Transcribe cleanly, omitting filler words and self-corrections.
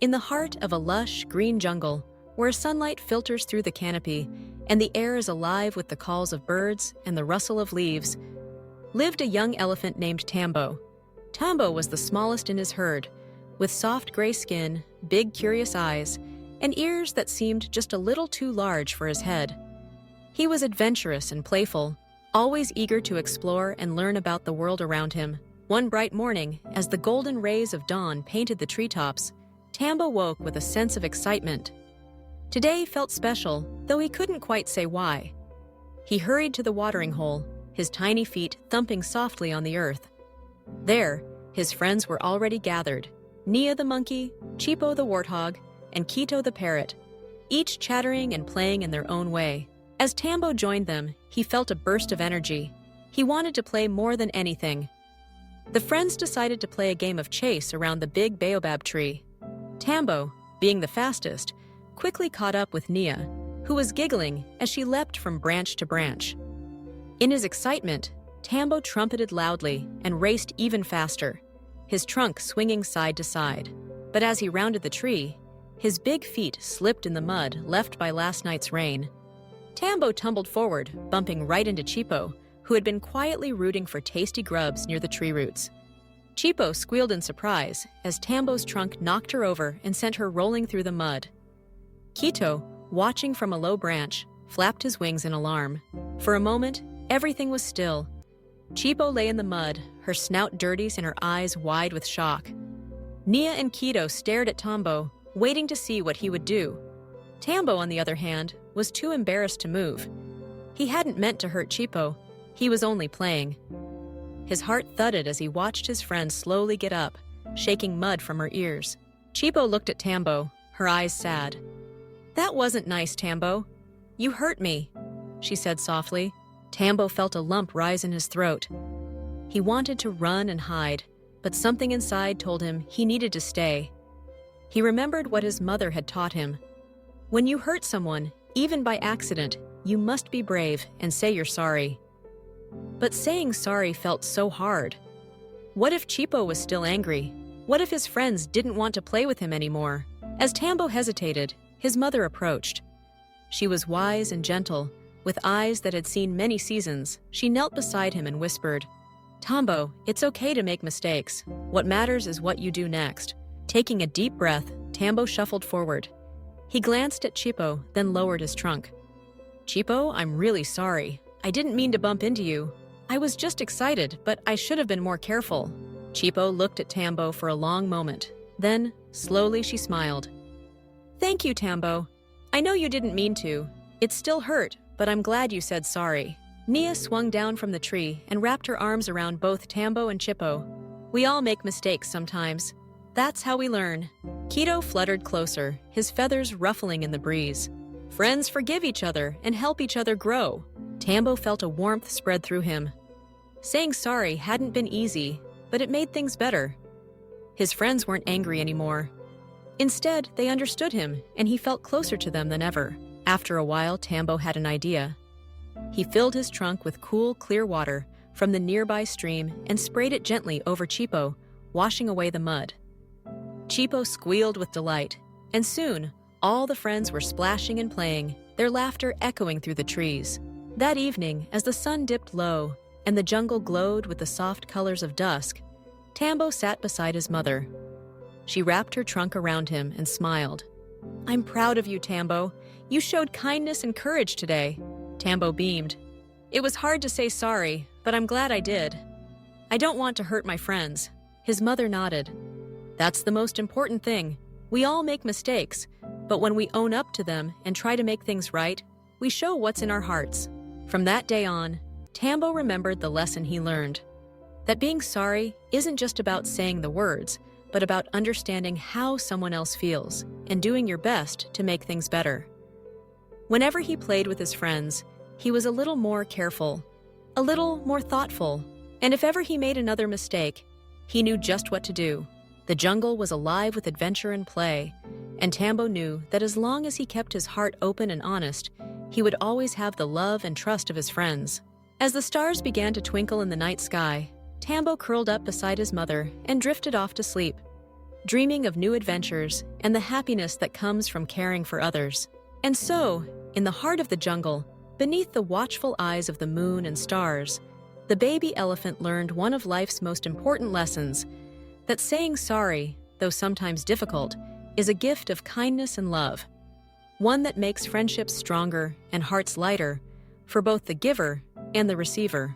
In the heart of a lush, green jungle, where sunlight filters through the canopy and the air is alive with the calls of birds and the rustle of leaves, lived a young elephant named Tambo. Tambo was the smallest in his herd, with soft gray skin, big curious eyes, and ears that seemed just a little too large for his head. He was adventurous and playful, always eager to explore and learn about the world around him. One bright morning, as the golden rays of dawn painted the treetops, Tambo woke with a sense of excitement. Today felt special, though he couldn't quite say why. He hurried to the watering hole, his tiny feet thumping softly on the earth. There, his friends were already gathered: Nia the monkey, Chipo the warthog, and Quito the parrot, each chattering and playing in their own way. As Tambo joined them, he felt a burst of energy. He wanted to play more than anything. The friends decided to play a game of chase around the big baobab tree. Tambo, being the fastest, quickly caught up with Nia, who was giggling as she leapt from branch to branch. In his excitement, Tambo trumpeted loudly and raced even faster, his trunk swinging side to side. But as he rounded the tree, his big feet slipped in the mud left by last night's rain. Tambo tumbled forward, bumping right into Chipo, who had been quietly rooting for tasty grubs near the tree roots. Chipo squealed in surprise as Tambo's trunk knocked her over and sent her rolling through the mud. Quito, watching from a low branch, flapped his wings in alarm. For a moment, everything was still. Chipo lay in the mud, her snout dirty and her eyes wide with shock. Nia and Quito stared at Tambo, waiting to see what he would do. Tambo, on the other hand, was too embarrassed to move. He hadn't meant to hurt Chipo. He was only playing. His heart thudded as he watched his friend slowly get up, shaking mud from her ears. Chipo looked at Tambo, her eyes sad. "That wasn't nice, Tambo. You hurt me," she said softly. Tambo felt a lump rise in his throat. He wanted to run and hide, but something inside told him he needed to stay. He remembered what his mother had taught him. When you hurt someone, even by accident, you must be brave and say you're sorry. But saying sorry felt so hard. What if Chipo was still angry? What if his friends didn't want to play with him anymore? As Tambo hesitated, his mother approached. She was wise and gentle, with eyes that had seen many seasons. She knelt beside him and whispered, "Tambo, it's okay to make mistakes. What matters is what you do next." Taking a deep breath, Tambo shuffled forward. He glanced at Chipo, then lowered his trunk. "Chipo, I'm really sorry. I didn't mean to bump into you. I was just excited, but I should have been more careful." Chipo looked at Tambo for a long moment. Then, slowly she smiled. "Thank you, Tambo. I know you didn't mean to. It still hurt, but I'm glad you said sorry." Nia swung down from the tree and wrapped her arms around both Tambo and Chipo. "We all make mistakes sometimes. That's how we learn." Quito fluttered closer, his feathers ruffling in the breeze. Friends forgive each other and help each other grow. Tambo felt a warmth spread through him. Saying sorry hadn't been easy, but it made things better. His friends weren't angry anymore. Instead, they understood him, and he felt closer to them than ever. After a while, Tambo had an idea. He filled his trunk with cool, clear water from the nearby stream and sprayed it gently over Chipo, washing away the mud. Chipo squealed with delight, and soon, all the friends were splashing and playing, their laughter echoing through the trees. That evening, as the sun dipped low and the jungle glowed with the soft colors of dusk, Tambo sat beside his mother. She wrapped her trunk around him and smiled. "I'm proud of you, Tambo. You showed kindness and courage today." Tambo beamed. "It was hard to say sorry, but I'm glad I did. I don't want to hurt my friends." His mother nodded. "That's the most important thing. We all make mistakes, but when we own up to them and try to make things right, we show what's in our hearts." From that day on, Tambo remembered the lesson he learned. That being sorry isn't just about saying the words, but about understanding how someone else feels and doing your best to make things better. Whenever he played with his friends, he was a little more careful, a little more thoughtful, and if ever he made another mistake, he knew just what to do. The jungle was alive with adventure and play, and Tambo knew that as long as he kept his heart open and honest, he would always have the love and trust of his friends. As the stars began to twinkle in the night sky, Tambo curled up beside his mother and drifted off to sleep. dreaming of new adventures and the happiness that comes from caring for others. And so, in the heart of the jungle, beneath the watchful eyes of the moon and stars, the baby elephant learned one of life's most important lessons, that saying sorry, though sometimes difficult, is a gift of kindness and love, one that makes friendships stronger and hearts lighter for both the giver and the receiver.